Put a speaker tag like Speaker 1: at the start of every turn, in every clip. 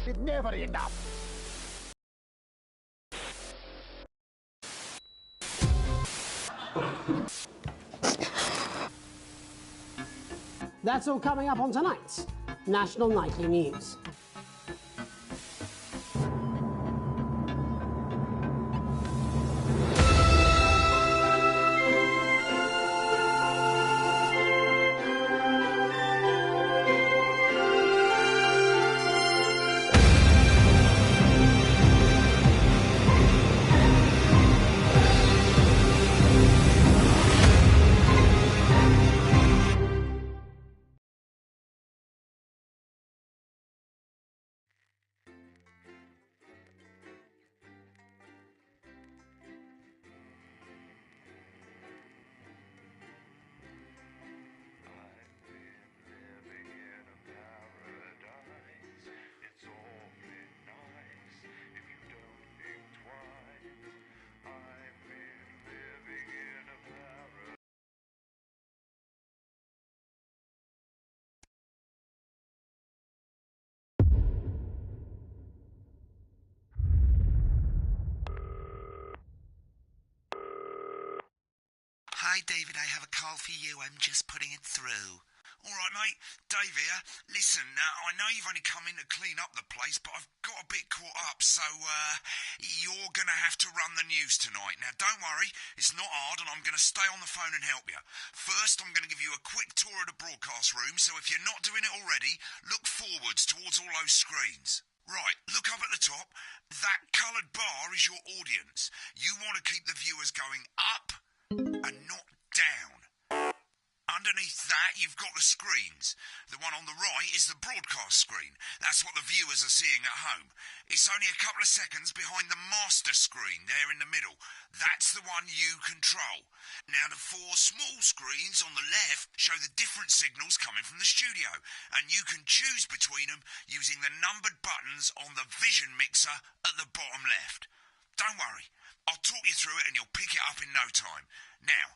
Speaker 1: with never enough.
Speaker 2: That's all coming up on tonight's National Nightly News.
Speaker 3: Hi, David, I have a call for you. I'm just putting it through. All right, mate. Dave here. Listen, I know you've only come in to clean up the place, but I've got a bit caught up, so you're going to have to run the news tonight. Now, don't worry. It's not hard, and I'm going to stay on the phone and help you. First, I'm going to give you a quick tour of the broadcast room, so if you're not doing it already, look forwards towards all those screens. Right, look up at the top. That coloured bar is your audience. You want to keep the viewers going up and not down. Underneath that, you've got the screens. The one on the right is the broadcast screen. That's what the viewers are seeing at home. It's only a couple of seconds behind the master screen there in the middle. That's the one you control. Now, the four small screens on the left show the different signals coming from the studio, and you can choose between them using the numbered buttons on the vision mixer at the bottom left. Don't worry. I'll talk you through it and you'll pick it up in no time. Now,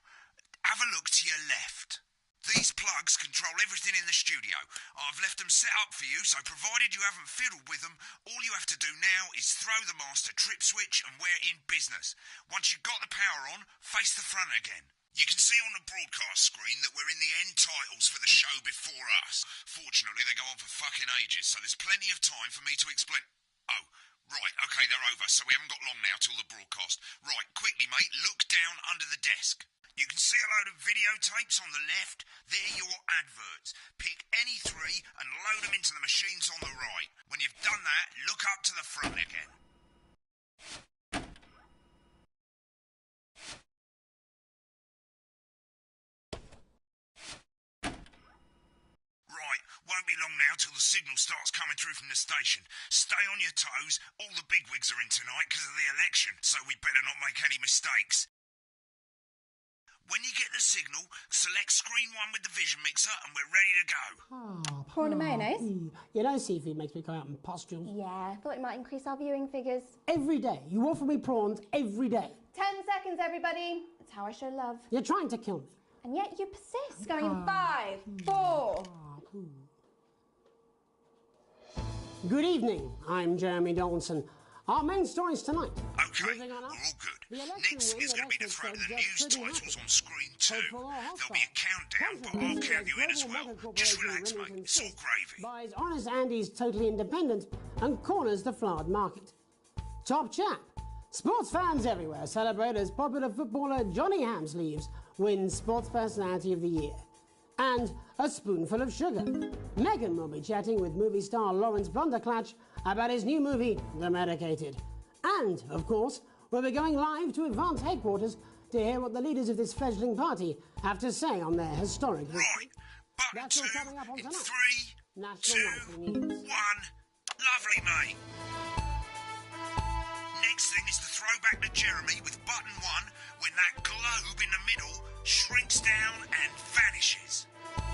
Speaker 3: have a look to your left. These plugs control everything in the studio. I've left them set up for you, so provided you haven't fiddled with them, all you have to do now is throw the master trip switch and we're in business. Once you've got the power on, face the front again. You can see on the broadcast screen that we're in the end titles for the show before us. Fortunately, they go on for fucking ages, so there's plenty of time for me to explain... Oh, right, okay, they're over, so we haven't got long now till the broadcast. Right, quickly, mate, look down under the desk. You can see a load of videotapes on the left. They're your adverts. Pick any three and load them into the machines on the right. When you've done that, look up to the front again. Right, won't be long now till the signal starts coming through from the station. Stay on your toes. All the bigwigs are in tonight because of the election, so we better not make any mistakes. When you get the signal, select screen 1 with the vision mixer and we're ready to go.
Speaker 4: Prawn and mayonnaise?
Speaker 2: You know seafood makes me go out in pustules.
Speaker 4: Yeah, thought it might increase our viewing figures.
Speaker 2: Every day. You offer me prawns every day.
Speaker 4: 10 seconds, everybody. That's how I show love.
Speaker 2: You're trying to kill me.
Speaker 4: And yet you persist. Going in 5, 4...
Speaker 2: Good evening. I'm Jeremy Donaldson. Our main stories tonight.
Speaker 3: Okay, we're all good. Next is going to be the throw to the news titles on screen 2. There'll be a countdown, but I'll count you in as well. Just relax, mate. It's all gravy.
Speaker 2: Buys Honest Andy's Totally Independent and corners the flowered market. Top chap. Sports fans everywhere celebrate as popular footballer Johnny Hamsleeves wins Sports Personality of the Year. And a spoonful of sugar. Meghan will be chatting with movie star Lawrence Blunderclatch about his new movie, The Medicated. And, of course, we'll be going live to Advance headquarters to hear what the leaders of this fledgling party have to say on their historic...
Speaker 3: Right, button
Speaker 2: That's
Speaker 3: 2
Speaker 2: all coming up on
Speaker 3: in
Speaker 2: tonight.
Speaker 3: 3,
Speaker 2: National
Speaker 3: 2,
Speaker 2: Nightly
Speaker 3: 1.
Speaker 2: News.
Speaker 3: Lovely, mate. Next thing is to throw back to Jeremy with button 1 when that globe in the middle shrinks down and vanishes.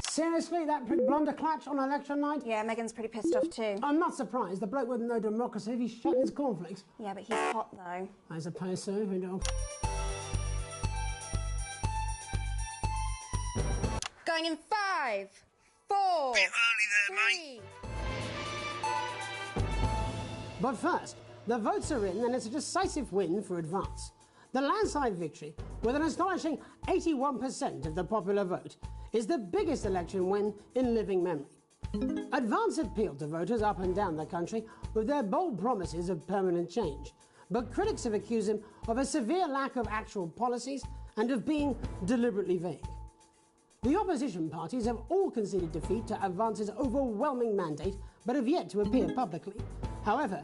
Speaker 2: Seriously, that prick Blunderclatch on election night?
Speaker 4: Yeah, Megan's pretty pissed off too.
Speaker 2: I'm not surprised. The bloke wouldn't know democracy if he's shut his cornflakes.
Speaker 4: Yeah, but he's hot though.
Speaker 2: I suppose so, who knows?
Speaker 4: Going in 5, 4...
Speaker 3: Bit early there, mate.
Speaker 2: But first, the votes are in and it's a decisive win for Advance. The landslide victory, with an astonishing 81% of the popular vote, is the biggest election win in living memory. Advance appealed to voters up and down the country with their bold promises of permanent change, but critics have accused him of a severe lack of actual policies and of being deliberately vague. The opposition parties have all conceded defeat to Advance's overwhelming mandate, but have yet to appear publicly. However,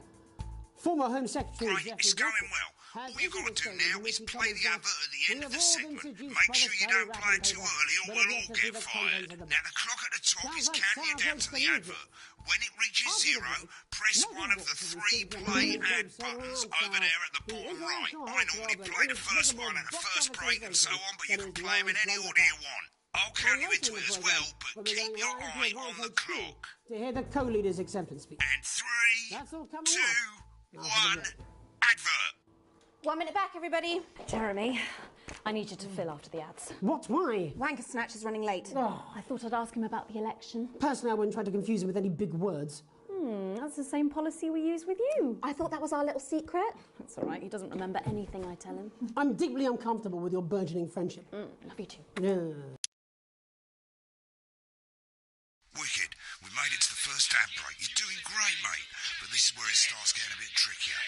Speaker 2: former Home Secretary
Speaker 3: Great, it's going well. All you've got to do now is play the advert at the end of the segment. Make sure you don't play it too early or we'll all get fired. Now the clock at the top is counting you down to the advert. When it reaches 0, press one of the 3 play ad buttons over there at the bottom right. I normally play the first one at the first break and so on, but you can play them in any order you want. I'll count you into it as well, but keep your eye on the clock.
Speaker 2: To hear the co-leader's acceptance speech.
Speaker 3: And 3, 2, 1, advert.
Speaker 4: 1 minute back, everybody.
Speaker 1: Jeremy, I need you to fill after the ads.
Speaker 2: What? Why?
Speaker 4: Wanker Snatch is running late.
Speaker 2: Oh,
Speaker 1: I thought I'd ask him about the election.
Speaker 2: personally, I wouldn't try to confuse him with any big words.
Speaker 1: That's the same policy we use with you.
Speaker 4: I thought that was our little secret.
Speaker 1: That's all right, he doesn't remember anything I tell him.
Speaker 2: I'm deeply uncomfortable with your burgeoning friendship.
Speaker 1: Love you too.
Speaker 2: Yeah.
Speaker 3: Wicked, we've made it to the first ad break. You're doing great, mate. But this is where it starts getting a bit trickier.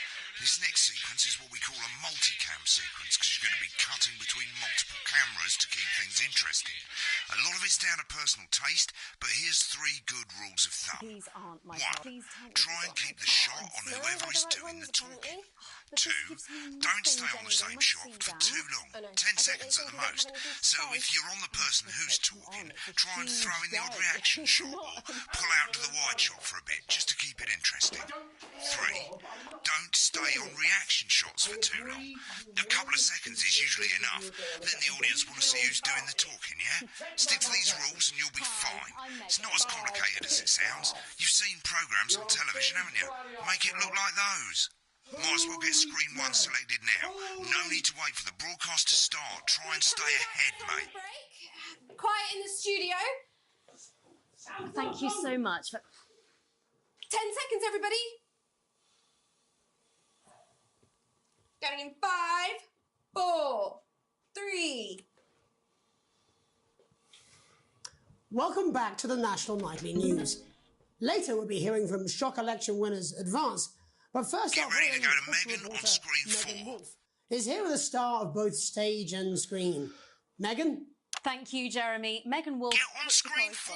Speaker 3: This next sequence is what we call a multicam sequence, because you're going to be cutting between multiple cameras to keep things interesting. A lot of it's down to personal taste, but here's 3 good rules of thumb.
Speaker 1: These aren't my
Speaker 3: 1, try and keep the shot on whoever is doing the talking. 2, don't stay on the same shot for too long, 10 seconds at the most. So if you're on the person who's talking, try and throw in the odd reaction shot or pull out to the wide shot for a bit, just to keep it interesting. 3, don't stay on reaction shots for too long. A couple of seconds is usually enough. Then the audience want to see who's doing the talking, yeah? Stick to these rules and you'll be fine. It's not as complicated as it sounds. You've seen programmes on television, haven't you? Make it look like those. Might as well get screen 1 selected now. No need to wait for the broadcast to start. Try and stay ahead, mate.
Speaker 4: Quiet in the studio.
Speaker 1: Thank you so much for...
Speaker 4: 10 seconds, everybody. Going in 5, 4, 3.
Speaker 2: Welcome back to the National Nightly News. Later, we'll be hearing from shock election winners Advance. But first,
Speaker 3: Get ready to go to Megan on screen 4.
Speaker 2: Is here with a star of both stage and screen. Megan?
Speaker 1: Thank you, Jeremy. Megan Wolf.
Speaker 3: Get on screen 4.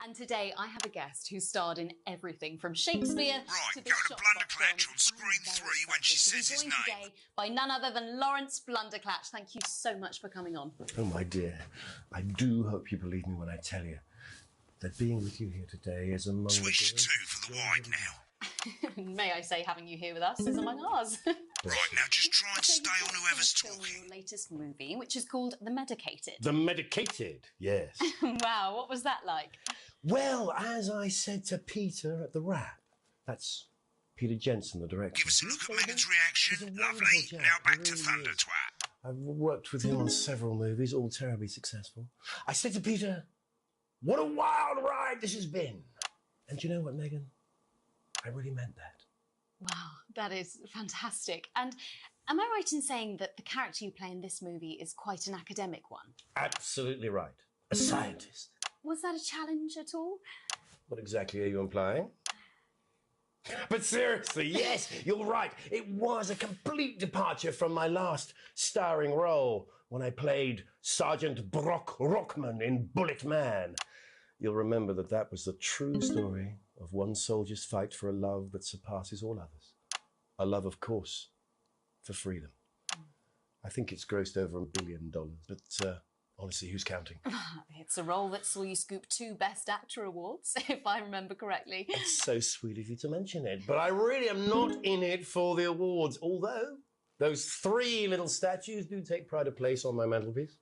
Speaker 1: And today I have a guest who starred in everything from Shakespeare to the
Speaker 3: go to
Speaker 1: Shopbox
Speaker 3: Blunderclatch
Speaker 1: film
Speaker 3: on screen
Speaker 1: and
Speaker 3: 3 when she says his
Speaker 1: joined
Speaker 3: name.
Speaker 1: today by none other than Lawrence Blunderclatch. Thank you so much for coming on.
Speaker 5: Oh, my dear, I do hope you believe me when I tell you that being with you here today is among
Speaker 3: Switch to
Speaker 5: the
Speaker 3: 2 for the wide now.
Speaker 1: May I say, having you here with us is among ours.
Speaker 3: Right, now just try and stay on whoever's
Speaker 1: Film
Speaker 3: talking.
Speaker 1: your latest movie, which is called The Medicated.
Speaker 5: The Medicated, yes.
Speaker 1: Wow, what was that like?
Speaker 5: Well, as I said to Peter at the Wrap, that's Peter Jensen, the director.
Speaker 3: Give us a look at Megan's reaction.
Speaker 5: He's a
Speaker 3: Lovely.
Speaker 5: wonderful chap,
Speaker 3: Now back
Speaker 5: he
Speaker 3: to
Speaker 5: really
Speaker 3: Thunder
Speaker 5: is.
Speaker 3: Twat.
Speaker 5: I've worked with him on several movies, all terribly successful. I said to Peter, what a wild ride this has been. And do you know what, Megan? I really meant that.
Speaker 1: Wow, that is fantastic. And am I right in saying that the character you play in this movie is quite an academic one?
Speaker 5: Absolutely right. A scientist.
Speaker 1: Was that a challenge at all?
Speaker 5: What exactly are you implying? But seriously, yes, you're right. It was a complete departure from my last starring role when I played Sergeant Brock Rockman in Bullet Man. You'll remember that that was the true story of one soldier's fight for a love that surpasses all others. A love, of course, for freedom. I think it's grossed over $1 billion, but honestly, who's counting?
Speaker 1: It's a role that saw you scoop 2 Best Actor awards, if I remember correctly.
Speaker 5: It's so sweet of you to mention it, but I really am not in it for the awards, although those 3 little statues do take pride of place on my mantelpiece.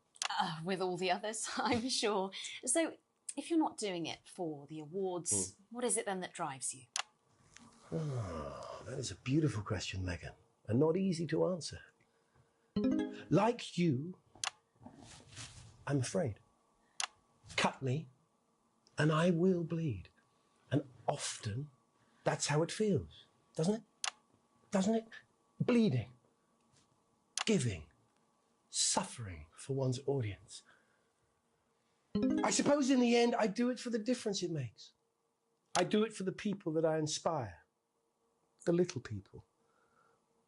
Speaker 1: With all the others, I'm sure. So, if you're not doing it for the awards, what is it then that drives you?
Speaker 5: Oh, that is a beautiful question, Megan, and not easy to answer. Like you, I'm afraid. Cut me, and I will bleed. And often, that's how it feels, doesn't it? doesn't it? Bleeding, giving, suffering for one's audience. I suppose in the end, I do it for the difference it makes. I do it for the people that I inspire, the little people.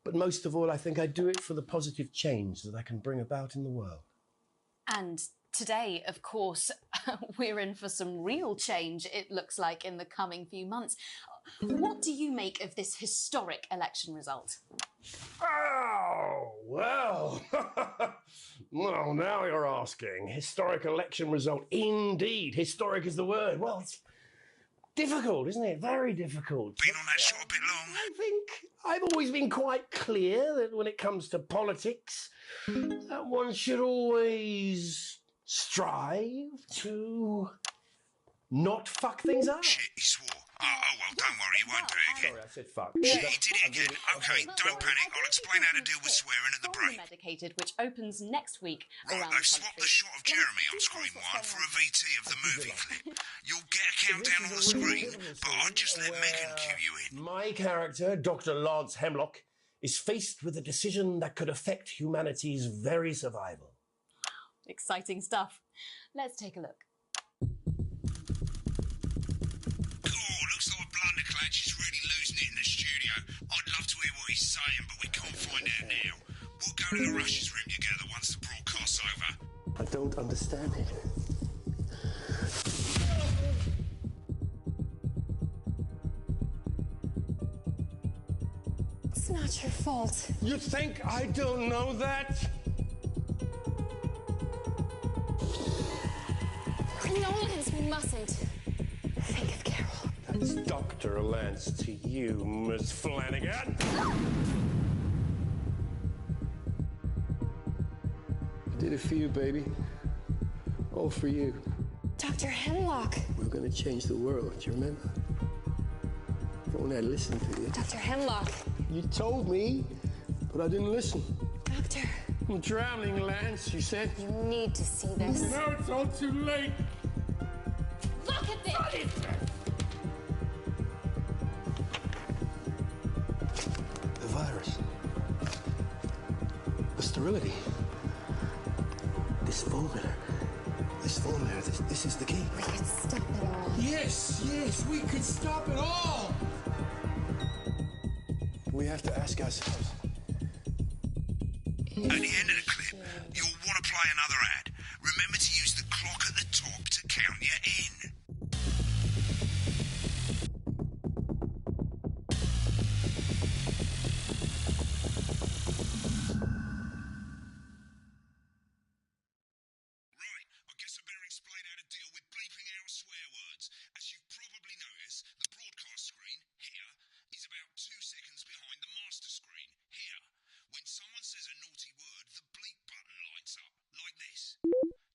Speaker 5: But most of all, I think I do it for the positive change that I can bring about in the world.
Speaker 1: And today, of course, we're in for some real change, it looks like, in the coming few months. What do you make of this historic election result?
Speaker 5: Oh, well. Well, now you're asking. Historic election result. Indeed. Historic is the word. Well, it's difficult, isn't it? Very difficult.
Speaker 3: Been on that shot a bit long.
Speaker 5: I think I've always been quite clear that when it comes to politics, that one should always strive to not fuck things up.
Speaker 3: Shit, he swore. Oh, well, don't worry, he won't do it again.
Speaker 5: Sorry, I said fuck.
Speaker 3: Shit, he did it again. Okay, don't panic. I'll explain how to deal with swearing at the break.
Speaker 1: Medicated, which opens next week
Speaker 3: Right,
Speaker 1: around
Speaker 3: they've
Speaker 1: the
Speaker 3: swapped the shot of Jeremy on screen 1 for a VT of the movie clip. You'll get a countdown on the screen, but I'll just let Megan cue you in.
Speaker 5: My character, Dr. Lance Hemlock, is faced with a decision that could affect humanity's very survival.
Speaker 1: Exciting stuff. Let's take a look.
Speaker 3: Blunderclatch is really losing it in the studio. I'd love to hear what he's saying, but we can't find out now. We'll go to the Rushes room together once the broadcast's over.
Speaker 5: I don't understand it.
Speaker 4: It's not your fault.
Speaker 5: You think I don't know that?
Speaker 4: Nolans mustn't think of Carol.
Speaker 5: That's Dr. Lance to you, Miss Flanagan. I did it for you, baby. All for you.
Speaker 4: Dr. Hemlock.
Speaker 5: We're gonna change the world, do you remember? If only I listened to you.
Speaker 4: Dr. Hemlock.
Speaker 5: You told me, but I didn't listen.
Speaker 4: Doctor.
Speaker 5: I'm drowning, Lance, you said.
Speaker 4: You need to see this.
Speaker 5: Now it's all too late.
Speaker 4: Look at this!
Speaker 5: The virus. The sterility. This formula, this is the key.
Speaker 4: We could stop it all.
Speaker 5: Yes, we could stop it all. We have to ask ourselves.
Speaker 3: At the end of the clip, you'll want to play another ad. Remember to use the clock at the top to count you in. Right, I guess I better explain how to deal with bleeping out swear words. As you've probably noticed, the broadcast screen, here, is about 2 seconds behind the master screen, here. When someone says a naughty word, the bleep button lights up, like this.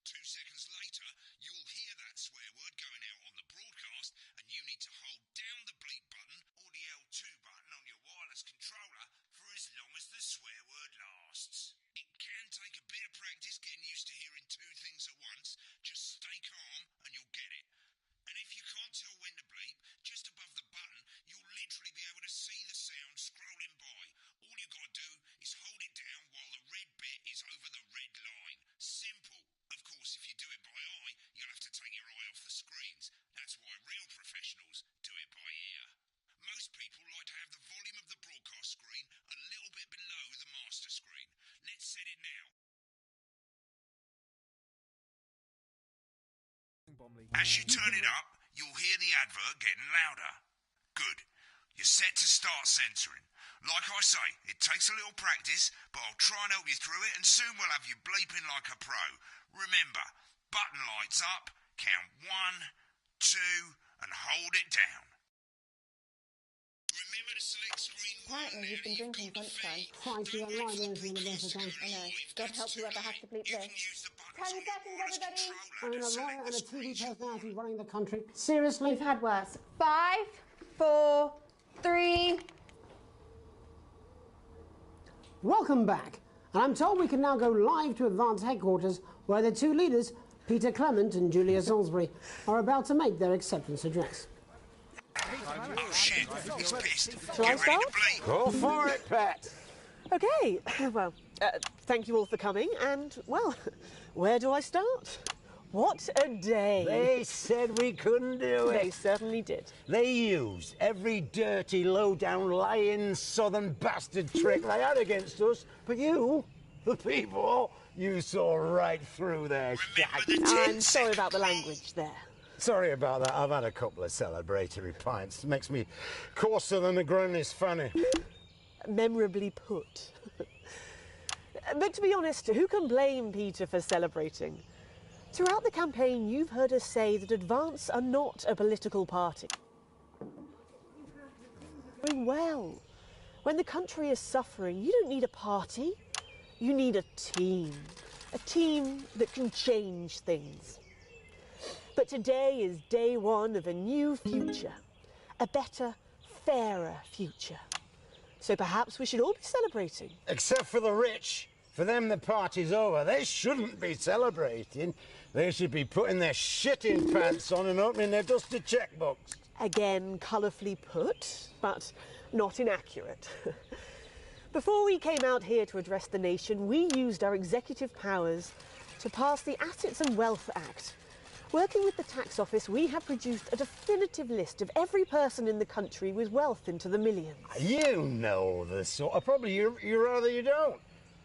Speaker 3: 2 seconds later, you'll hear that swear word going out on the broadcast, and you need to hold down the bleep button or the L2 button on your wireless controller for as long as the swear word lasts. It can take a bit of practice getting used to hearing 2 things at once. Just stay calm and you'll get it. And if you can't tell when to bleep, just above the button, you'll literally be able to see the sound scrolling by. All you gotta do is hold it down while the red bit is over the red line. Simple. Of course, if you do it by eye, you'll have to take your eye off the screens. That's why real professionals do it by ear. Most people like to have the volume of the broadcast screen a little bit below the master screen. Let's set it now. As you turn it up, you'll hear the advert getting louder. Good. You're set to start censoring. Like I say, it takes a little practice, but I'll try and help you through it, and soon we'll have you bleeping like a pro. Remember, button lights up, count 1, 2, and hold it down. Remember to select screen 1.
Speaker 4: Apparently he's been drinking lunchtime.
Speaker 2: Trying to get line everything the best I can.
Speaker 4: I know. God help whoever has to bleep
Speaker 3: You
Speaker 4: this.
Speaker 3: can use the
Speaker 4: 10
Speaker 3: buttons on your
Speaker 4: seconds,
Speaker 3: wireless
Speaker 4: everybody.
Speaker 3: controller
Speaker 2: I mean,
Speaker 3: to
Speaker 2: a
Speaker 3: select
Speaker 2: lawyer
Speaker 3: the
Speaker 2: and a
Speaker 3: screen.
Speaker 2: TV personality running the country. Seriously?
Speaker 4: We've had worse. 5, 4, 3.
Speaker 2: Welcome back. And I'm told we can now go live to Advance Headquarters, where the two leaders, Peter Clement and Julia Salisbury, are about to make their acceptance address.
Speaker 3: Oh shit, He's pissed.
Speaker 6: Shall I
Speaker 3: Get ready to
Speaker 6: start?
Speaker 3: bleed.
Speaker 5: Go for it, Pat.
Speaker 6: Okay, well, thank you all for coming, and, well, where do I start? What a day.
Speaker 7: They said we couldn't do
Speaker 6: They
Speaker 7: it.
Speaker 6: certainly did.
Speaker 7: They used every dirty, low-down, lying, southern bastard trick they had against us. But you, the people, you saw right through their
Speaker 3: Remember
Speaker 7: shit.
Speaker 3: the 10
Speaker 6: I'm sorry about the
Speaker 3: second
Speaker 6: language there.
Speaker 7: Sorry about that. I've had a couple of celebratory pints. Makes me coarser than the Granny's fanny.
Speaker 6: Memorably put. But to be honest, who can blame Peter for celebrating? Throughout the campaign, you've heard us say that Advance are not a political party. Doing well. When the country is suffering, you don't need a party. You need a team. A team that can change things. But today is day one of a new future. A better, fairer future. So perhaps we should all be celebrating.
Speaker 7: Except for the rich. For them, the party's over. They shouldn't be celebrating. They should be putting their shitting pants on and opening their dusty checkbooks.
Speaker 6: Again, colourfully put, but not inaccurate. Before we came out here to address the nation, we used our executive powers to pass the Assets and Wealth Act. Working with the tax office, we have produced a definitive list of every person in the country with wealth into the millions.
Speaker 7: You know the sort of... Probably you rather you don't.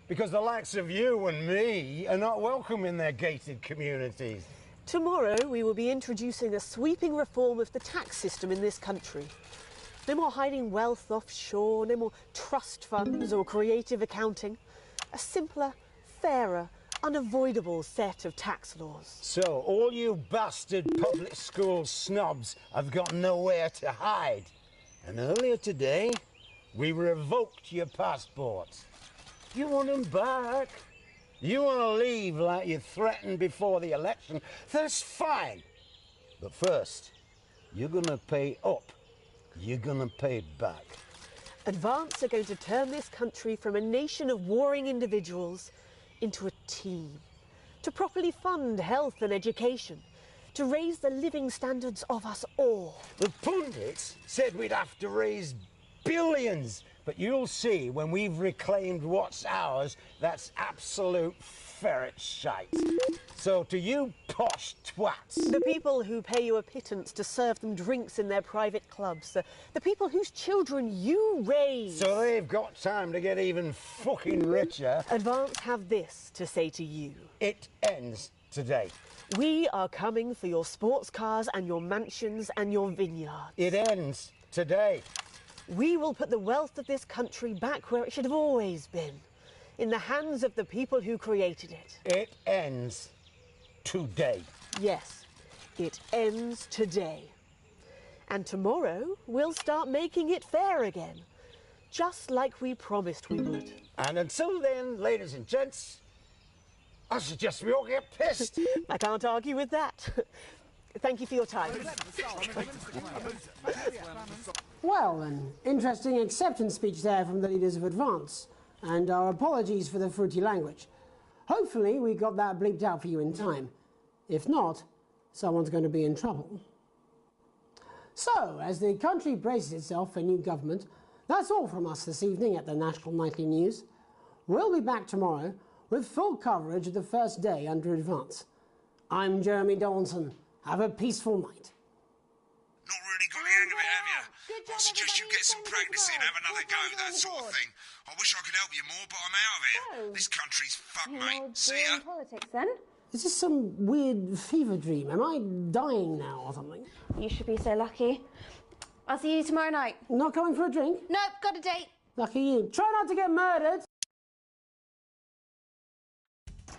Speaker 7: Because the likes of you and me are not welcome in their gated communities.
Speaker 6: Tomorrow, we will be introducing a sweeping reform of the tax system in this country. No more hiding wealth offshore, no more trust funds or creative accounting. A simpler, fairer, unavoidable set of tax laws.
Speaker 7: So, all you bastard public school snobs have got nowhere to hide. And earlier today, we revoked your passports. You want them back? You want to leave like you threatened before the election? That's fine. But first, you're going to pay up. You're going to pay back.
Speaker 6: Advance are going to turn this country from a nation of warring individuals into a team. To properly fund health and education. To raise the living standards of us all.
Speaker 7: The pundits said we'd have to raise billions. But you'll see when we've reclaimed what's ours, that's absolute ferret shite. So to you posh twats...
Speaker 6: The people who pay you a pittance to serve them drinks in their private clubs. The people whose children you raise.
Speaker 7: So they've got time to get even fucking richer.
Speaker 6: Advance have this to say to you.
Speaker 7: It ends today.
Speaker 6: We are coming for your sports cars and your mansions and your vineyards.
Speaker 7: It ends today.
Speaker 6: We will put the wealth of this country back where it should have always been, in the hands of the people who created it.
Speaker 7: It ends today.
Speaker 6: Yes, it ends today. And tomorrow, we'll start making it fair again, just like we promised we would.
Speaker 7: And until then, ladies and gents, I suggest we all get pissed.
Speaker 6: I can't argue with that. Thank you for your time.
Speaker 2: Well, an interesting acceptance speech there from the leaders of Advance, and our apologies for the fruity language. Hopefully we got that bleeped out for you in time. If not, someone's going to be in trouble. So, as the country braces itself for new government, that's all from us this evening at the National Nightly News. We'll be back tomorrow with full coverage of the first day under Advance. I'm Jeremy Donaldson. Have a peaceful night.
Speaker 3: Not really got the hang of it, have you? I suggest you get some practice in, have another go, that sort of thing. I wish I could help you more, but I'm out of it. This country's fucked, mate. See ya.
Speaker 4: Politics then?
Speaker 2: Is this some weird fever dream? Am I dying now or something?
Speaker 4: You should be so lucky. I'll see you tomorrow night.
Speaker 2: Not coming for a drink?
Speaker 4: Nope, got a date.
Speaker 2: Lucky you. Try not to get murdered.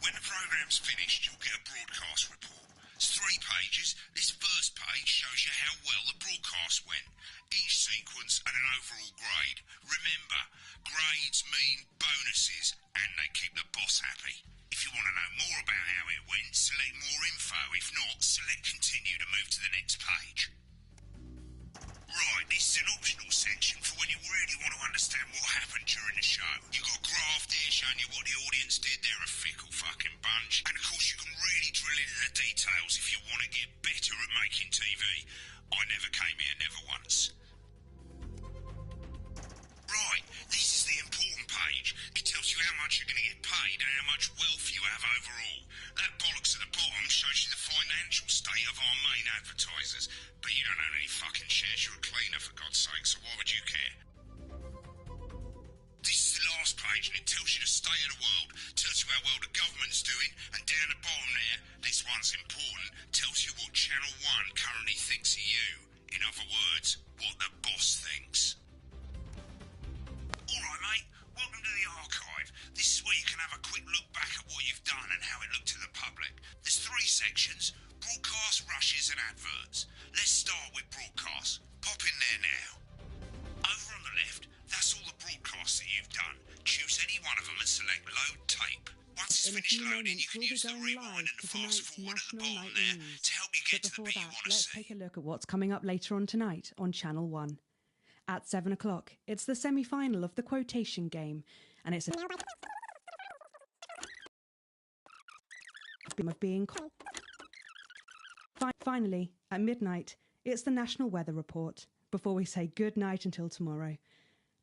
Speaker 3: When the programme's finished, you'll get a broadcast report. It's 3 pages. This first page shows you how well the broadcast went. Each sequence and an overall grade. Remember, grades mean bonuses, and they keep the boss happy. If you want to know more about how it went, select more info. If not, select continue to move to the next page. Right, this is an optional section for when you really want to understand what happened during the show. You've got a graph there showing you what the audience did. They're a fickle fucking bunch. And of course you can really drill into the details if you want to get better at making TV. I never came here, never once. state of the world, tells you how well the government's doing, and down the bottom there, this one's important, tells you what Channel 1 currently thinks of you. In other words, what the boss thinks. Alright mate, welcome to the archive. This is where you can have a quick look back at what you've done and how it looked to the public. There's 3 sections: broadcast, rushes and adverts. Let's start with broadcast. Pop in there now. Over on the left, that's all the broadcasts that you've done. Choose any one of them and select load tape. Once it's finished loading, you can use the rewind and the fast forward at the bottom there to help you get to the bit you want to see.
Speaker 8: Let's take a look at what's coming up later on tonight on Channel 1. At 7 o'clock, it's the semi-final of the quotation game, and it's a of being. Finally, at midnight, it's the National Weather Report, before we say good night until tomorrow.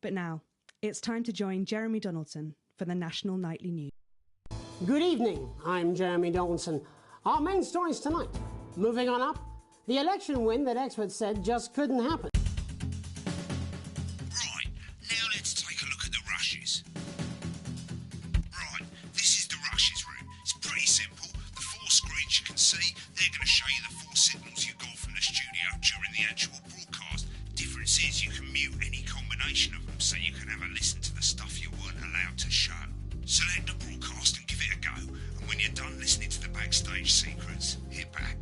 Speaker 8: But now, it's time to join Jeremy Donaldson for the National Nightly News.
Speaker 2: Good evening, I'm Jeremy Donaldson. Our main stories tonight. Moving on up, the election win that experts said just couldn't happen.
Speaker 3: Right, now let's take a look at the rushes. Right, this is the rushes room. It's pretty simple. The 4 screens you can see, they're going to show you the 4 signals you got from the studio during the actual broadcast. Difference is you can mute any combination of them, so you can have a listen to the stuff you weren't allowed to show. Select the broadcast and give it a go, and when you're done listening to the backstage secrets, hit back.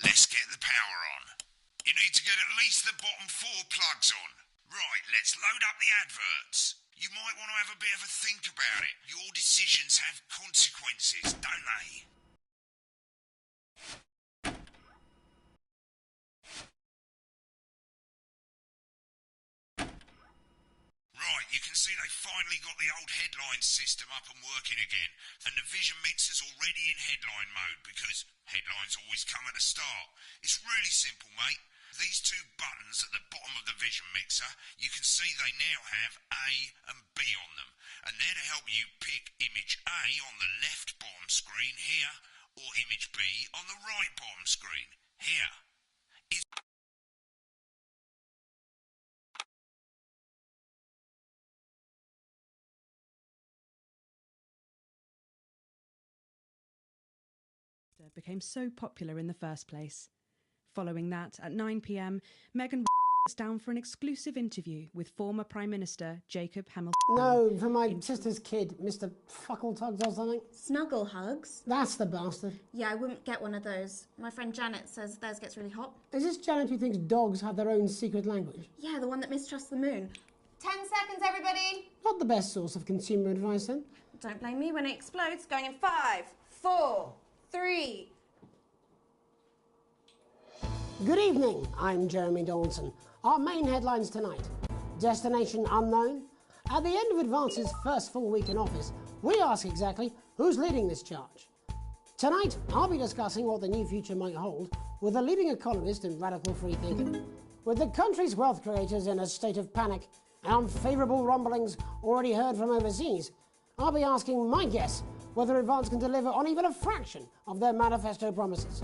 Speaker 3: Let's get the power on. You need to get at least the bottom 4 plugs on. Right, let's load up the adverts. You might want to have a bit of a think about it. Your decisions have consequences, don't they? Right, you can see they finally got the old headline system up and working again, and the vision mixer's already in headline mode because headlines always come at the start. It's really simple, mate. These 2 buttons at the bottom of the vision mixer, you can see they now have A and B on them, and they're to help you pick image A on the left bottom screen here, or image B on the right bottom screen here.
Speaker 8: Became so popular in the first place. Following that, at 9 p.m, Meghan sits down for an exclusive interview with former Prime Minister Jacob Hamilton.
Speaker 2: No, for my sister's kid, Mr. Fuckletugs or something.
Speaker 4: Snuggle hugs?
Speaker 2: That's the bastard.
Speaker 4: Yeah, I wouldn't get one of those. My friend Janet says theirs gets really hot.
Speaker 2: Is this Janet who thinks dogs have their own secret language?
Speaker 4: Yeah, the one that mistrusts the moon. 10 seconds, everybody!
Speaker 2: Not the best source of consumer advice, then.
Speaker 4: Don't blame me when it explodes. Going in 5, 4, 3...
Speaker 2: Good evening, I'm Jeremy Donaldson. Our main headlines tonight. Destination unknown. At the end of Advance's first full week in office, we ask exactly who's leading this charge. Tonight, I'll be discussing what the new future might hold with a leading economist and radical free thinker. With the country's wealth creators in a state of panic and unfavourable rumblings already heard from overseas, I'll be asking my guess whether Advance can deliver on even a fraction of their manifesto promises.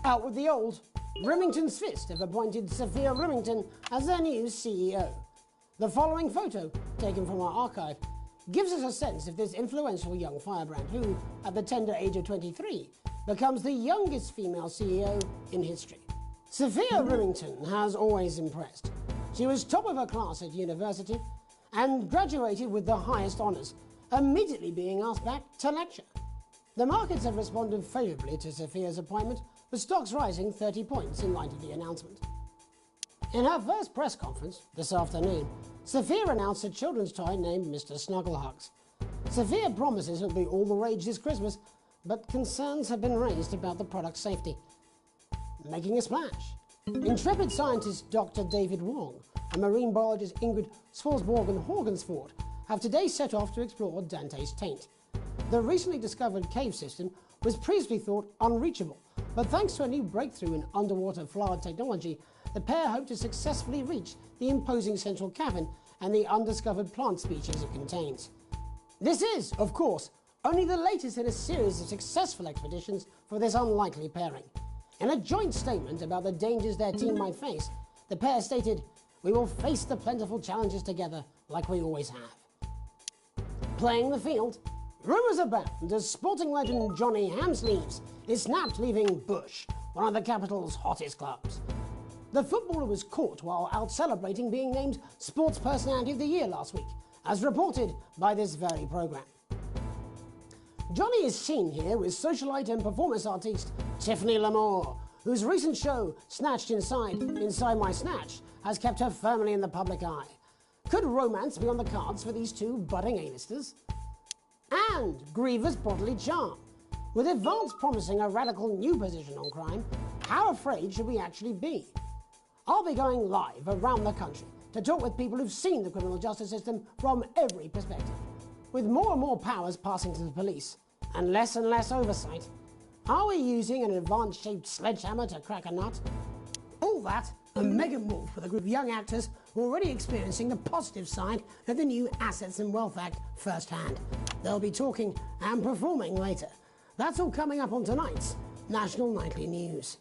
Speaker 2: Out with the old, Remington's Fist have appointed Sophia Remington as their new CEO. The following photo, taken from our archive, gives us a sense of this influential young firebrand who, at the tender age of 23, becomes the youngest female CEO in history. Sophia Remington has always impressed. She was top of her class at university and graduated with the highest honours, immediately being asked back to lecture. The markets have responded favourably to Sophia's appointment, with stocks rising 30 points in light of the announcement. In her first press conference this afternoon, Sophia announced a children's toy named Mr. Snugglehugs. Sophia promises it'll be all the rage this Christmas, but concerns have been raised about the product's safety. Making a splash, intrepid scientist Dr. David Wong and marine biologist Ingrid Swarsborg-Horgensford have today set off to explore Dante's taint. The recently discovered cave system was previously thought unreachable, but thanks to a new breakthrough in underwater flood technology, the pair hope to successfully reach the imposing central cavern and the undiscovered plant species it contains. This is, of course, only the latest in a series of successful expeditions for this unlikely pairing. In a joint statement about the dangers their team might face, the pair stated, "We will face the plentiful challenges together like we always have." Playing the field, rumours abound as sporting legend Johnny Hamsleeves is snapped leaving Bush, one of the capital's hottest clubs. The footballer was caught while out celebrating being named Sports Personality of the Year last week, as reported by this very programme. Johnny is seen here with socialite and performance artiste Tiffany Lamore, whose recent show, Snatched Inside My Snatch, has kept her firmly in the public eye. Could romance be on the cards for these two budding A-listers? And grievous bodily charm. With Advance promising a radical new position on crime, how afraid should we actually be? I'll be going live around the country to talk with people who've seen the criminal justice system from every perspective. With more and more powers passing to the police and less oversight, are we using an Advance-shaped sledgehammer to crack a nut? All that and Megan Wolf with a group of young actors who are already experiencing the positive side of the new Assets and Wealth Act firsthand. They'll be talking and performing later. That's all coming up on tonight's National Nightly News.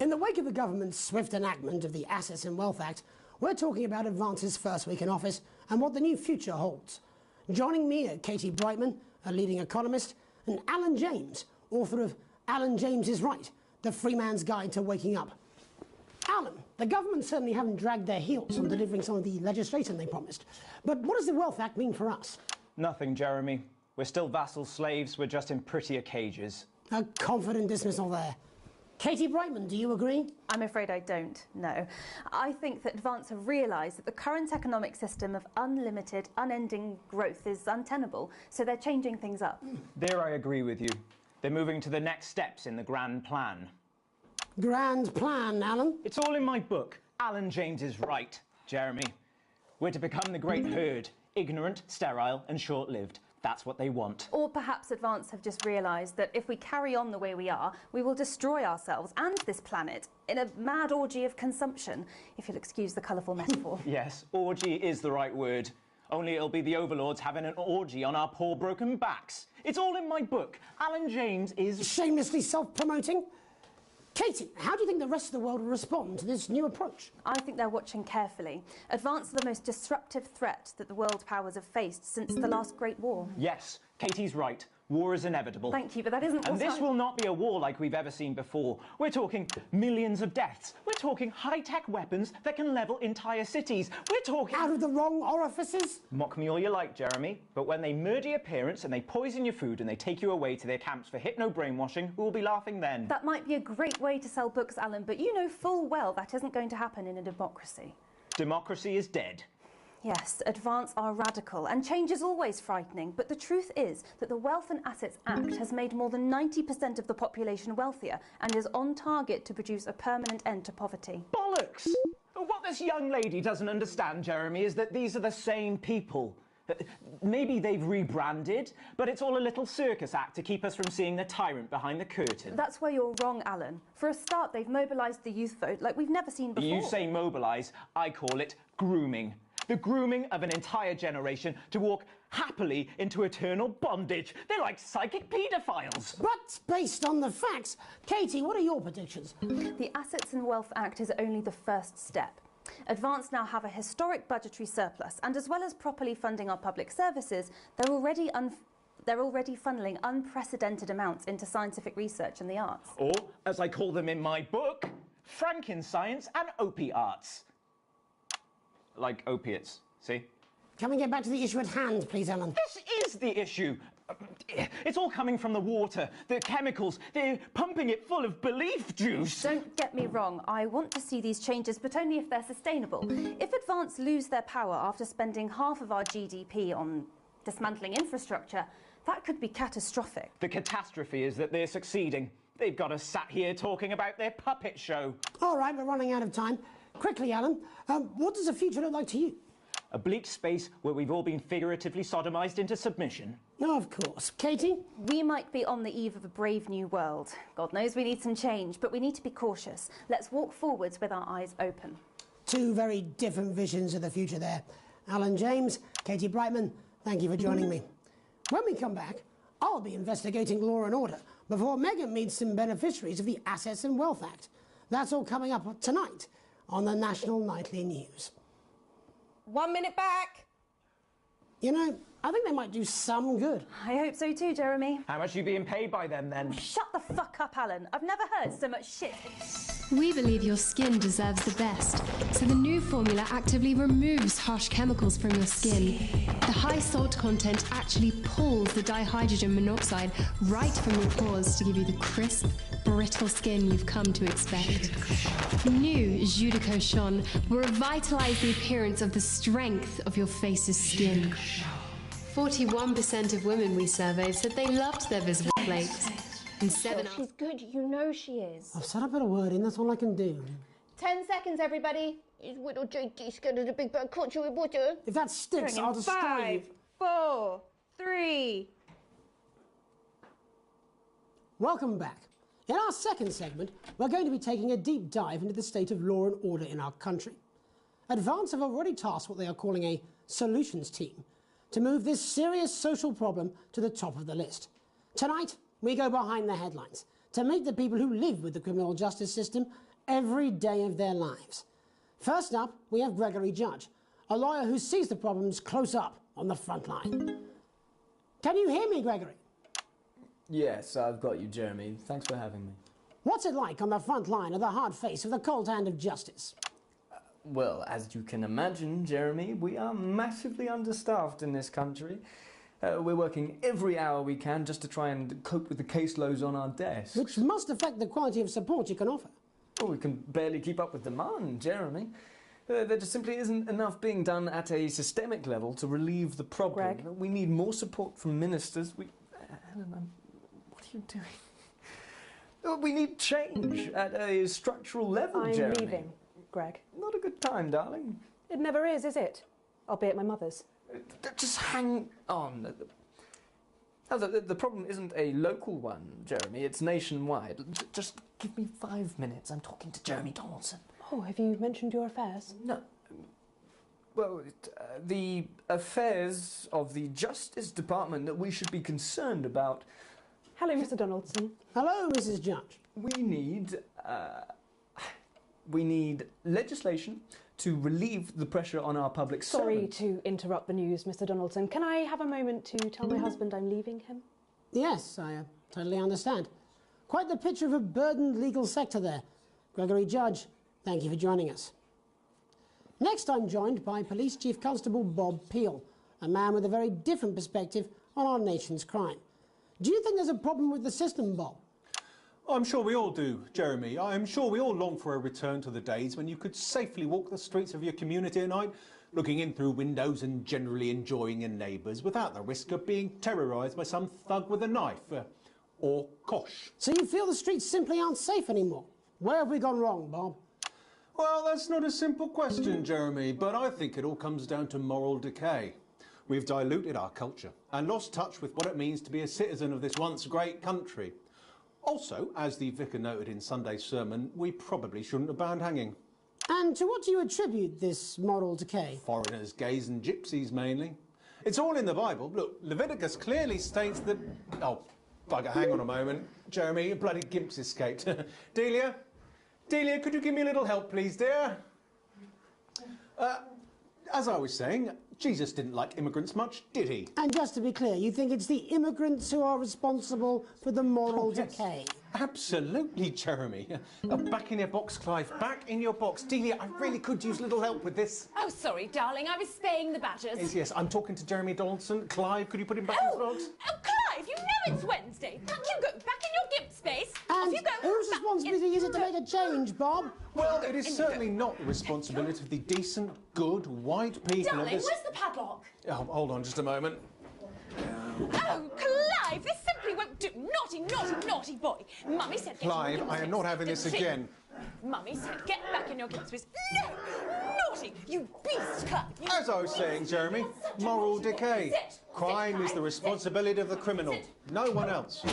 Speaker 2: In the wake of the government's swift enactment of the Assets and Wealth Act, we're talking about Advance's first week in office and what the new future holds. Joining me are Katie Brightman, a leading economist, and Alan James, author of Alan James is Right, The Free Man's Guide to Waking Up. Alan, the government certainly haven't dragged their heels on delivering some of the legislation they promised. But what does the Wealth Act mean for us?
Speaker 9: Nothing, Jeremy. We're still vassal slaves, we're just in prettier cages.
Speaker 2: A confident dismissal there. Katie Brightman, do you agree?
Speaker 4: I'm afraid I don't, no. I think that Advance have realised that the current economic system of unlimited, unending growth is untenable, so they're changing things up.
Speaker 9: There I agree with you. They're moving to the next steps in the grand plan.
Speaker 2: Grand plan, Alan?
Speaker 9: It's all in my book. Alan James is Right, Jeremy. We're to become the great herd, ignorant, sterile and short-lived. That's what they want.
Speaker 4: Or perhaps Advance have just realised that if we carry on the way we are, we will destroy ourselves and this planet in a mad orgy of consumption, if you'll excuse the colourful metaphor.
Speaker 9: Yes, orgy is the right word. Only it'll be the overlords having an orgy on our poor broken backs. It's all in my book. Alan James is...
Speaker 2: Shamelessly self-promoting? Katie, how do you think the rest of the world will respond to this new approach?
Speaker 4: I think they're watching carefully. Advance are the most disruptive threat that the world powers have faced since the last Great War.
Speaker 9: Yes, Katie's right. War is inevitable.
Speaker 4: Thank you, but that isn't
Speaker 9: And this will not be a war like we've ever seen before. We're talking millions of deaths. We're talking high-tech weapons that can level entire cities. We're talking...
Speaker 2: Out of the wrong orifices?
Speaker 9: Mock me all you like, Jeremy, but when they murder your parents and they poison your food and they take you away to their camps for hypno-brainwashing, who will be laughing then?
Speaker 4: That might be a great way to sell books, Alan, but you know full well that isn't going to happen in a democracy.
Speaker 9: Democracy is dead.
Speaker 4: Yes, Advance are radical, and change is always frightening, but the truth is that the Wealth and Assets Act has made more than 90% of the population wealthier and is on target to produce a permanent end to poverty.
Speaker 9: Bollocks! What this young lady doesn't understand, Jeremy, is that these are the same people. Maybe they've rebranded, but it's all a little circus act to keep us from seeing the tyrant behind the curtain.
Speaker 4: That's where you're wrong, Alan. For a start, they've mobilised the youth vote like we've never seen before.
Speaker 9: You say mobilise, I call it grooming. The grooming of an entire generation to walk happily into eternal bondage. They're like psychic paedophiles.
Speaker 2: But based on the facts, Katie, what are your predictions?
Speaker 4: The Assets and Wealth Act is only the first step. Advance now have a historic budgetary surplus, and as well as properly funding our public services, they're already funneling unprecedented amounts into scientific research and the arts.
Speaker 9: Or, as I call them in my book, Frankenscience and opiates. Like opiates, see?
Speaker 2: Can we get back to the issue at hand, please, Alan?
Speaker 9: This is the issue. It's all coming from the water, the chemicals. They're pumping it full of belief juice.
Speaker 4: Don't get me wrong. I want to see these changes, but only if they're sustainable. If Advance lose their power after spending half of our GDP on dismantling infrastructure, that could be catastrophic.
Speaker 9: The catastrophe is that they're succeeding. They've got us sat here talking about their puppet show.
Speaker 2: All right, we're running out of time. Quickly, Alan, what does the future look like to you?
Speaker 9: A bleak space where we've all been figuratively sodomized into submission.
Speaker 2: Oh, of course. Katie?
Speaker 4: We might be on the eve of a brave new world. God knows we need some change, but we need to be cautious. Let's walk forwards with our eyes open.
Speaker 2: Two very different visions of the future there. Alan James, Katie Brightman, thank you for joining me. When we come back, I'll be investigating law and order before Megan meets some beneficiaries of the Assets and Wealth Act. That's all coming up tonight on the National Nightly News.
Speaker 4: 1 minute back.
Speaker 2: You know, I think they might do some good.
Speaker 4: I hope so too, Jeremy.
Speaker 9: How much are you being paid by them, then?
Speaker 4: Shut the fuck up, Alan. I've never heard so much shit.
Speaker 10: We believe your skin deserves the best, so the new formula actively removes harsh chemicals from your skin. The high salt content actually pulls the dihydrogen monoxide right from your pores to give you the crisp, brittle skin you've come to expect. New Judico Shon will revitalize the appearance of the strength of your face's skin. 41% of women we surveyed said they loved their visible flakes. And 7
Speaker 11: She's good, you know she is.
Speaker 2: I've said I put a word in, that's all I can do.
Speaker 11: 10 seconds, everybody. Is little JD scared of the big bird caught you with water?
Speaker 2: If that sticks, I'll destroy you.
Speaker 4: 5, 4, 3.
Speaker 2: Welcome back. In our second segment, we're going to be taking a deep dive into the state of law and order in our country. Advance have already tasked what they are calling a solutions team to move this serious social problem to the top of the list. Tonight, we go behind the headlines to meet the people who live with the criminal justice system every day of their lives. First up, we have Gregory Judge, a lawyer who sees the problems close up on the front line. Can you hear me, Gregory?
Speaker 12: Yes, I've got you, Jeremy. Thanks for having me.
Speaker 2: What's it like on the front line of the hard face of the cold hand of justice?
Speaker 12: Well, as you can imagine, Jeremy, we are massively understaffed in this country. We're working every hour we can just to try and cope with the caseloads on our desks.
Speaker 2: Which must affect the quality of support you can offer.
Speaker 12: Well, we can barely keep up with demand, Jeremy. There just simply isn't enough being done at a systemic level to relieve the problem.
Speaker 4: Greg?
Speaker 12: We need more support from ministers. Helen, what are you doing? We need change at a structural level,
Speaker 13: I'm
Speaker 12: Jeremy.
Speaker 13: leaving, Greg.
Speaker 12: Not a good time, darling.
Speaker 13: It never is it? I'll be at my mother's.
Speaker 12: Just hang on. The problem isn't a local one, Jeremy. It's nationwide. Just give me 5 minutes. I'm talking to Jeremy Donaldson.
Speaker 13: Oh, have you mentioned your affairs?
Speaker 12: No. Well, the affairs of the Justice Department that we should be concerned about.
Speaker 13: Hello, Mr. Donaldson.
Speaker 2: Hello, Mrs. Judge.
Speaker 12: We need legislation to relieve the pressure on our public
Speaker 13: Sorry
Speaker 12: servants.
Speaker 13: to interrupt the news, Mr. Donaldson. Can I have a moment to tell my husband I'm leaving him?
Speaker 2: Yes, I totally understand. Quite the picture of a burdened legal sector there. Gregory Judge, thank you for joining us. Next, I'm joined by Police Chief Constable Bob Peel, a man with a very different perspective on our nation's crime. Do you think there's a problem with the system, Bob?
Speaker 14: I'm sure we all do, Jeremy. I'm sure we all long for a return to the days when you could safely walk the streets of your community at night, looking in through windows and generally enjoying your neighbours without the risk of being terrorised by some thug with a knife. Or kosh.
Speaker 2: So you feel the streets simply aren't safe anymore? Where have we gone wrong, Bob?
Speaker 14: Well, that's not a simple question, Jeremy, but I think it all comes down to moral decay. We've diluted our culture and lost touch with what it means to be a citizen of this once great country. Also, as the vicar noted in Sunday's sermon, we probably shouldn't have banned hanging.
Speaker 2: And to what do you attribute this moral decay?
Speaker 14: Foreigners, gays and gypsies mainly. It's all in the Bible. Look, Leviticus clearly states that... Oh, bugger, hang on a moment. Jeremy, a bloody gimp's escaped. Delia, could you give me a little help, please, dear? As I was saying, Jesus didn't like immigrants much, did he?
Speaker 2: And just to be clear, you think it's the immigrants who are responsible for the moral decay?
Speaker 14: Absolutely, Jeremy. Back in your box, Clive. Back in your box. Delia, I really could use a little help with this.
Speaker 15: Oh, sorry, darling. I was spaying the badgers.
Speaker 14: Yes, I'm talking to Jeremy Donaldson. Clive, could you put him back in his box?
Speaker 15: Oh, Clive, you know it's Wednesday. Back you go. Back in your gimp space.
Speaker 2: And
Speaker 15: Off you go.
Speaker 2: whose responsibility is it to make a change, Bob?
Speaker 14: Well, it is certainly not the responsibility of the decent, good, white people of
Speaker 15: Darling,
Speaker 14: this...
Speaker 15: where's the padlock?
Speaker 14: Oh, hold on just a moment.
Speaker 15: Oh, Clive, this simply won't do. Naughty, naughty, naughty boy. Mummy said...
Speaker 14: Clive, I am not having this again.
Speaker 15: Mummy said, get back in your gimp space. No! Naughty! You beast, Clive!
Speaker 14: As I was saying, Jeremy, moral decay. Crime is the responsibility of the criminal, no one else.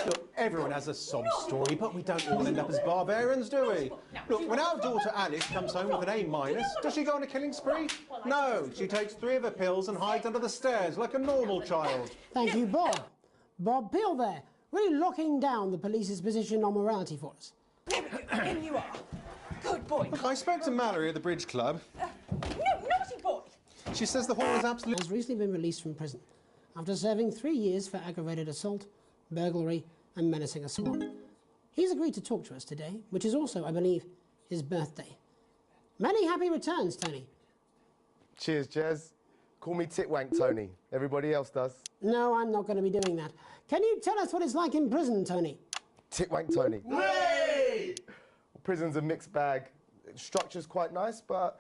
Speaker 14: Look, everyone has a sob story, but we don't all end up as barbarians, do we? Look, when our daughter Alice comes home with an A-, does she go on a killing spree? No, she takes 3 of her pills and hides under the stairs like a normal child.
Speaker 2: Thank you, Bob. Bob Peel there, really locking down the police's position on morality for us.
Speaker 15: In you are. Good boy.
Speaker 14: Look, I spoke to Mallory at the Bridge Club.
Speaker 15: No, naughty boy.
Speaker 14: She says the hall is absolutely...
Speaker 2: Has recently been released from prison after serving 3 years for aggravated assault, burglary and menacing a swan. He's agreed to talk to us today, which is also, I believe, his birthday. Many happy returns, Tony.
Speaker 5: Cheers, Jez. Call me Titwank Tony. Everybody else does.
Speaker 2: No, I'm not going to be doing that. Can you tell us what it's like in prison, Tony?
Speaker 5: Titwank Tony. Way! Prison's a mixed bag. Structure's quite nice, but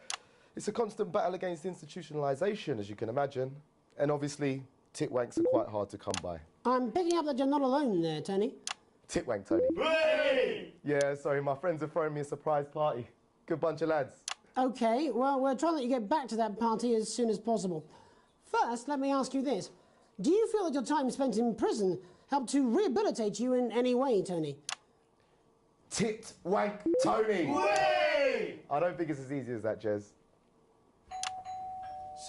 Speaker 5: it's a constant battle against institutionalisation, as you can imagine. And obviously, titwanks are quite hard to come by.
Speaker 2: I'm picking up that you're not alone there, Tony.
Speaker 5: Titwank Tony. Way! Yeah, sorry, my friends are throwing me a surprise party. Good bunch of lads.
Speaker 2: OK, well, we're trying to let you get back to that party as soon as possible. First, let me ask you this. Do you feel that your time spent in prison helped to rehabilitate you in any way, Tony?
Speaker 5: Titwank Tony. Way! I don't think it's as easy as that, Jez.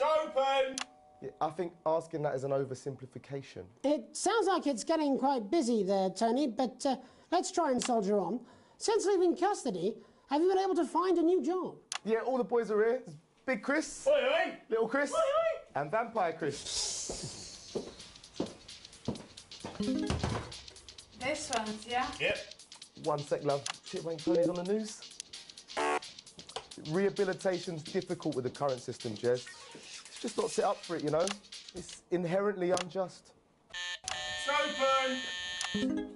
Speaker 16: Sopen!
Speaker 5: Yeah, I think asking that is an oversimplification.
Speaker 2: It sounds like it's getting quite busy there, Tony, but let's try and soldier on. Since leaving custody, Have you been able to find a new job?
Speaker 16: Yeah, all the boys are here. There's Big Chris,
Speaker 17: Oi, oi.
Speaker 16: Little Chris,
Speaker 17: Oi, oi.
Speaker 16: and Vampire Chris.
Speaker 18: This one's, yeah?
Speaker 17: Yep.
Speaker 16: 1 sec, love. Shit, Wayne Tony's on the news. Rehabilitation's difficult with the current system, Jez. It's just not set up for it, you know? It's inherently unjust.
Speaker 17: It's open.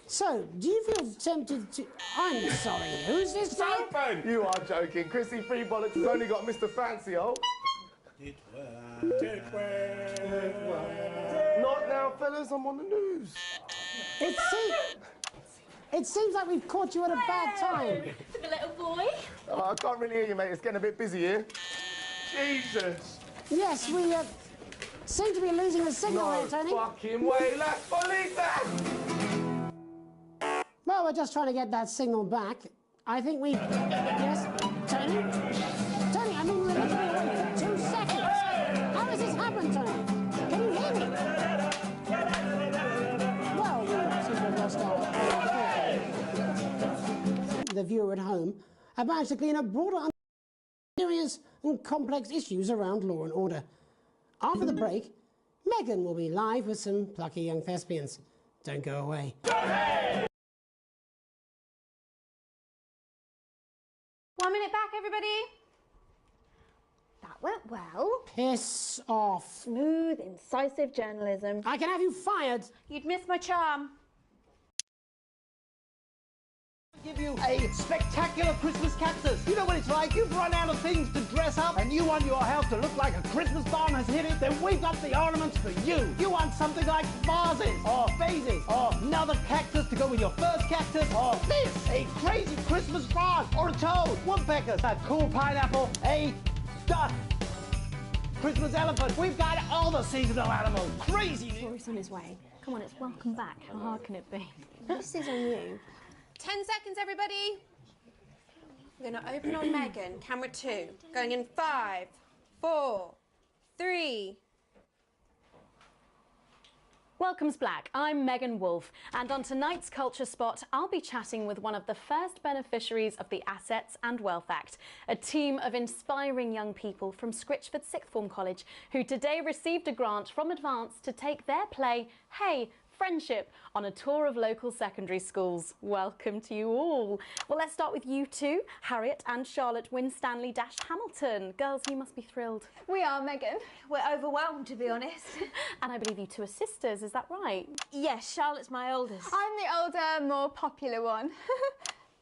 Speaker 2: So, do you feel tempted to... I'm sorry, who's this
Speaker 17: It's
Speaker 2: guy?
Speaker 17: open.
Speaker 16: You are joking. Chrissy Freebollocks has only got Mr. Fancy, oh. Not now, fellas. I'm on the news.
Speaker 2: It seems like we've caught you at a bad time.
Speaker 11: For the little boy.
Speaker 16: Oh, I can't really hear you, mate. It's getting a bit busy here. Jesus.
Speaker 2: Yes, we seem to be losing the signal
Speaker 16: No
Speaker 2: here, Tony.
Speaker 16: fucking way. Let's believe that.
Speaker 2: Well, we're just trying to get that signal back. I think we... Yes, Tony? Tony, I mean, we're literally away for 2 seconds. How has this happened, Tony? Can you hear me? Well, we seem to have lost our... The viewer at home have managed to clean up broader, serious and complex issues around law and order. After the break, Megan will be live with some plucky young thespians. Don't go away.
Speaker 11: 1 minute back, everybody. That went well.
Speaker 2: Piss off.
Speaker 11: Smooth, incisive journalism.
Speaker 2: I can have you fired.
Speaker 11: You'd miss my charm.
Speaker 19: Give you a spectacular Christmas cactus. You know what it's like? You've run out of things to dress up and you want your house to look like a Christmas bomb has hit it, then we've got the ornaments for you. You want something like vases or vases or another cactus to go with your first cactus or this, a crazy Christmas frog or a toad, woodpeckers, a cool pineapple, a duck, Christmas elephant. We've got all the seasonal animals. Crazy.
Speaker 11: Tourist on his way. Come on, it's welcome back. How hard can it be? This is on you.
Speaker 18: 10 seconds, everybody. We're going to open on Megan. Camera 2. Going in 5, 4, 3.
Speaker 1: Welcome's Black. I'm Megan Wolfe, and on tonight's Culture Spot, I'll be chatting with one of the first beneficiaries of the Assets and Wealth Act, a team of inspiring young people from Scritchford Sixth Form College who today received a grant from Advance to take their play, Hey, Friendship, on a tour of local secondary schools. Welcome to you all. Well, let's start with you two, Harriet and Charlotte Winstanley-Hamilton. Girls, you must be thrilled.
Speaker 11: We are, Megan. We're overwhelmed, to be honest.
Speaker 1: And I believe you two are sisters, is that right?
Speaker 11: Yes, Charlotte's my oldest.
Speaker 20: I'm the older, more popular one.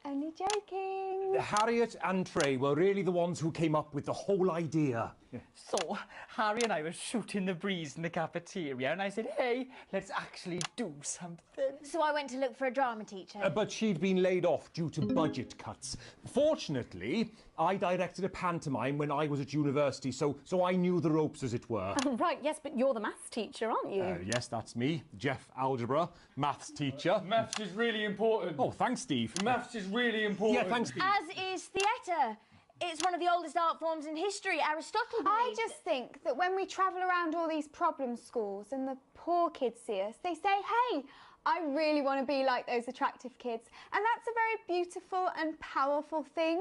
Speaker 20: Only joking.
Speaker 17: Harriet and Trey were really the ones who came up with the whole idea.
Speaker 21: So, Harry and I were shooting the breeze in the cafeteria and I said, hey, let's actually do something.
Speaker 11: So I went to look for a drama teacher.
Speaker 17: But she'd been laid off due to budget cuts. Fortunately, I directed a pantomime when I was at university, so I knew the ropes, as it were.
Speaker 1: Oh, right, yes, but you're the maths teacher, aren't you?
Speaker 17: Yes, that's me, Jeff Algebra, maths teacher.
Speaker 22: Maths is really important.
Speaker 17: Oh, thanks, Steve.
Speaker 22: Maths is really important.
Speaker 17: Yeah, thanks, Steve.
Speaker 11: As is theatre. It's one of the oldest art forms in history. Aristotle believed
Speaker 20: I just think that when we travel around all these problem schools and the poor kids see us, they say, hey, I really want to be like those attractive kids. And that's a very beautiful and powerful thing.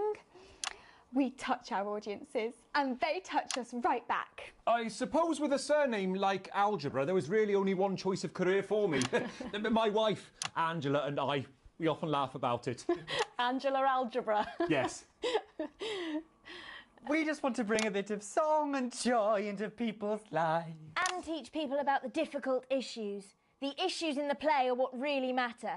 Speaker 20: We touch our audiences and they touch us right back.
Speaker 17: I suppose with a surname like Algebra, there was really only one choice of career for me. My wife, Angela, and I, we often laugh about it.
Speaker 1: Angela Algebra.
Speaker 17: Yes.
Speaker 21: We just want to bring a bit of song and joy into people's lives.
Speaker 11: And teach people about the difficult issues. The issues in the play are what really matter.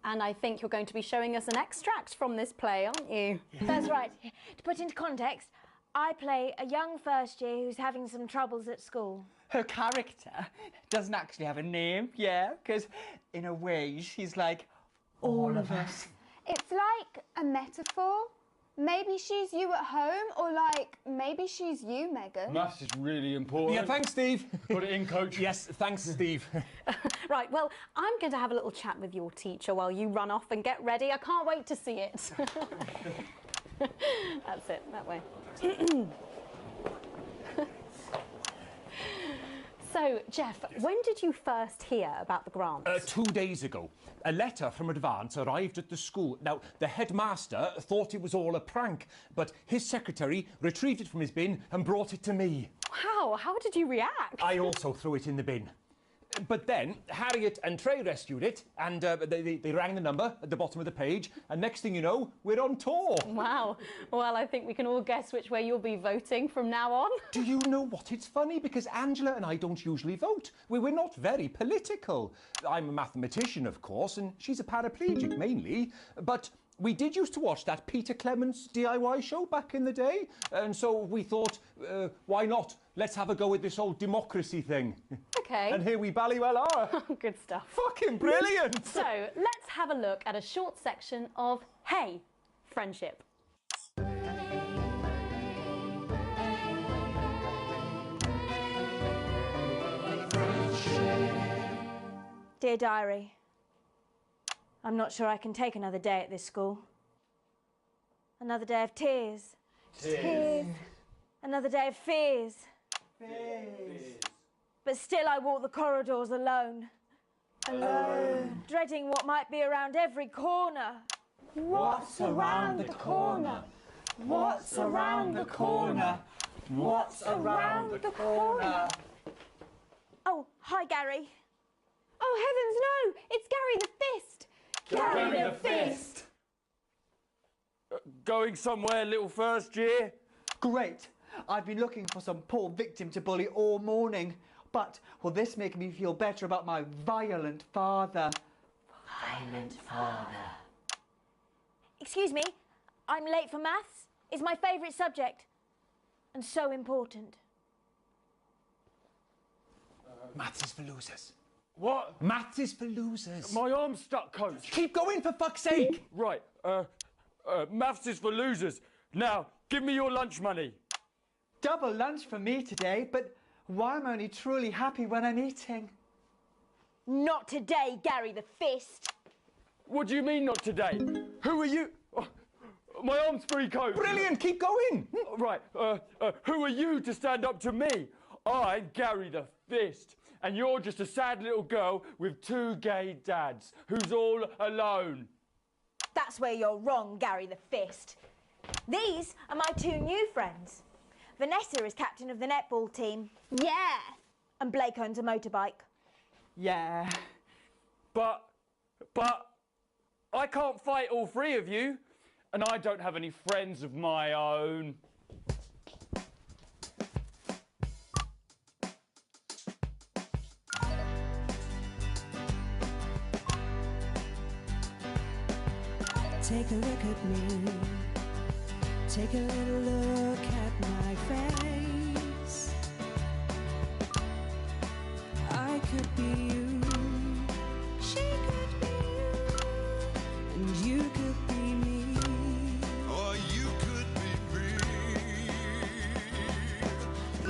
Speaker 1: And I think you're going to be showing us an extract from this play, aren't you?
Speaker 11: That's right. To put into context, I play a young first year who's having some troubles at school.
Speaker 21: Her character doesn't actually have a name, yeah, because in a way she's like all of us.
Speaker 20: It's like a metaphor. Maybe she's you at home, or like, maybe she's you, Megan.
Speaker 22: Maths is really important.
Speaker 17: Yeah, thanks, Steve.
Speaker 22: Put it in, Coach.
Speaker 17: Yes, thanks, Steve.
Speaker 1: Right, well, I'm going to have a little chat with your teacher while you run off and get ready. I can't wait to see it. That's it, that way. So, Jeff, when did you first hear about the grant?
Speaker 17: 2 days ago. A letter from Advance arrived at the school. Now, the headmaster thought it was all a prank, but his secretary retrieved it from his bin and brought it to me.
Speaker 1: Wow, how did you react?
Speaker 17: I also threw it in the bin. But then Harriet and Trey rescued it, and they rang the number at the bottom of the page, and next thing you know, we're on tour.
Speaker 1: Wow. Well, I think we can all guess which way you'll be voting from now on.
Speaker 17: Do you know what? It's funny, because Angela and I don't usually vote. We're not very political. I'm a mathematician, of course, and she's a paraplegic, mainly. But we did used to watch that Peter Clements DIY show back in the day, and so we thought, why not? Let's have a go with this old democracy thing.
Speaker 1: Okay.
Speaker 17: And here we bally well are.
Speaker 1: Good stuff.
Speaker 17: Fucking brilliant!
Speaker 1: So, let's have a look at a short section of Hey, Friendship.
Speaker 11: Dear Diary, I'm not sure I can take another day at this school. Another day of tears.
Speaker 6: Tears.
Speaker 11: Another day of fears.
Speaker 6: Fears.
Speaker 11: But still I walk the corridors alone. Alone. Dreading what might be around every corner.
Speaker 6: What's around the corner? What's around the corner? What's around the corner?
Speaker 11: Oh, hi, Gary.
Speaker 20: Oh, heavens, no! It's Gary the Fist!
Speaker 6: Gary the Fist!
Speaker 22: Going somewhere, little first year?
Speaker 21: Great. I've been looking for some poor victim to bully all morning. But will this make me feel better about my violent father?
Speaker 6: Violent father.
Speaker 11: Excuse me, I'm late for maths. It's my favourite subject. And so important.
Speaker 17: Maths is for losers.
Speaker 22: What?
Speaker 17: Maths is for losers.
Speaker 22: My arm's stuck, coach.
Speaker 17: Keep going, for fuck's sake.
Speaker 22: Right, maths is for losers. Now, give me your lunch money.
Speaker 21: Double lunch for me today, but why am I only truly happy when I'm eating?
Speaker 11: Not today, Gary the Fist.
Speaker 22: What do you mean, not today? Who are you? Oh, my arm's free, coach.
Speaker 17: Brilliant, keep going.
Speaker 22: Right, who are you to stand up to me? I'm Gary the Fist, and you're just a sad little girl with 2 gay dads who's all alone.
Speaker 11: That's where you're wrong, Gary the Fist. These are my 2 new friends. Vanessa is captain of the netball team.
Speaker 20: Yeah.
Speaker 11: And Blake owns a motorbike.
Speaker 21: Yeah.
Speaker 22: But I can't fight all 3 of you, and I don't have any friends of my own.
Speaker 8: Take a look at me. Take a little look at my face. I could be you. She could be you. And you could be me.
Speaker 6: Or you could be me.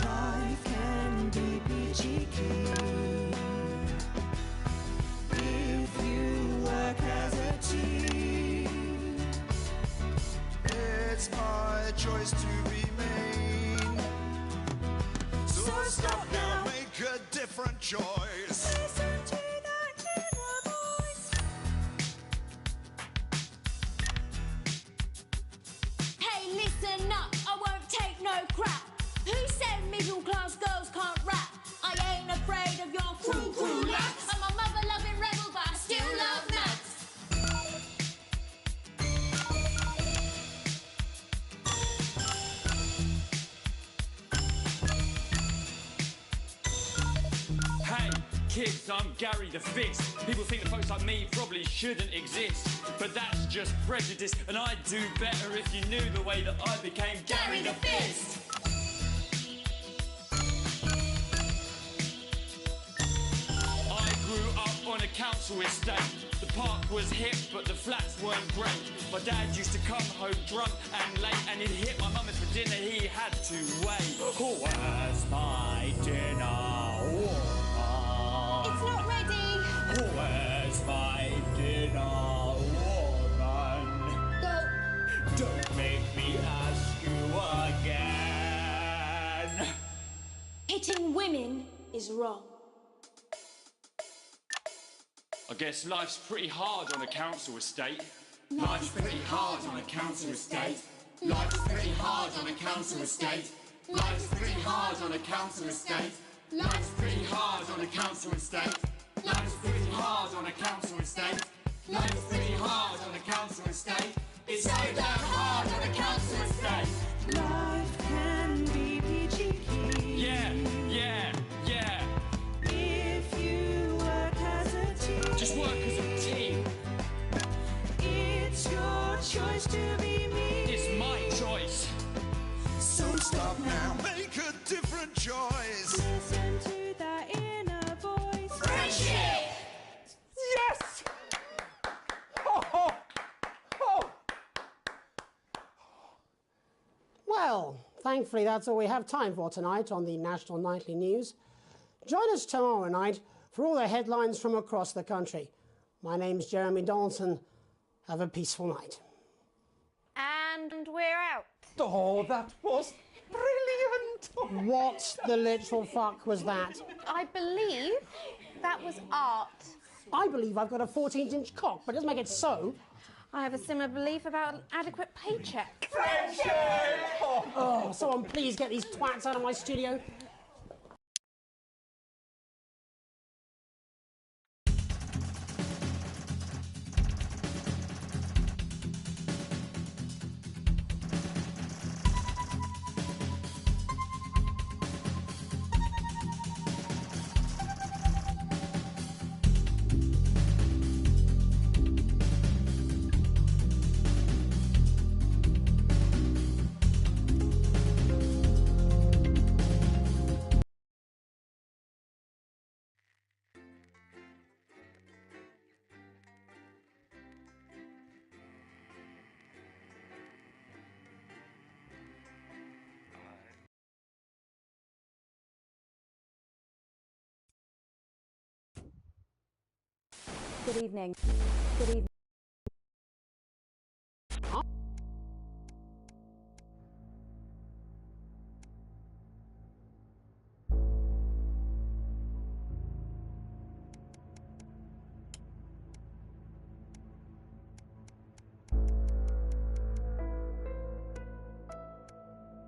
Speaker 8: Life can be peachy keen if you work as a team.
Speaker 6: It's my choice to be mean. So stop now, make a different choice.
Speaker 8: Listen to that inner voice.
Speaker 11: Hey, listen up, I won't take no crap. Who said middle-class girls can't rap? I ain't afraid of your cruel lads. I'm a mother-loving rebel, but I still love maths.
Speaker 22: Hey, kids, I'm Gary the Fist. People think that folks like me probably shouldn't exist, but that's just prejudice, and I'd do better if you knew the way that I became Gary the Fist. I grew up on a council estate. The park was hip, but the flats weren't great. My dad used to come home drunk and late, and he'd hit my mum, and for dinner he had to wait. Where's my dinner, woman?
Speaker 11: It's not ready.
Speaker 22: Where's my dinner, woman?
Speaker 11: Go.
Speaker 22: Don't make me ask you again.
Speaker 11: Hitting women is wrong.
Speaker 22: I guess life's pretty hard on a council estate. Life's pretty hard on a council estate. Life's pretty hard on a council estate. Life's pretty hard on a council estate. Life's pretty hard on a council estate. Life's pretty hard on a council estate. Life's pretty hard on a council estate. It's so damn hard on a council estate.
Speaker 6: Life can be peachy keen.
Speaker 22: Yeah, yeah, yeah.
Speaker 6: If you work as a team.
Speaker 22: Just work as a team.
Speaker 6: It's your choice to be me.
Speaker 22: It's my choice.
Speaker 6: So stop now, make a different choice. Listen to that inner voice.
Speaker 22: Friendship!
Speaker 17: Yes! Oh, oh, oh.
Speaker 2: Well, thankfully that's all we have time for tonight on the National Nightly News. Join us tomorrow night for all the headlines from across the country. My name's Jeremy Donaldson. Have a peaceful night.
Speaker 18: And we're out.
Speaker 17: Oh, that was brilliant!
Speaker 2: What the literal fuck was that?
Speaker 18: I believe that was art.
Speaker 2: I believe I've got a 14-inch cock, but it doesn't make it so.
Speaker 18: I have a similar belief about an adequate paycheck.
Speaker 6: Friendship!
Speaker 2: Oh, someone please get these twats out of my studio.
Speaker 4: Good evening. Good evening.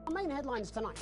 Speaker 2: Our main headlines tonight.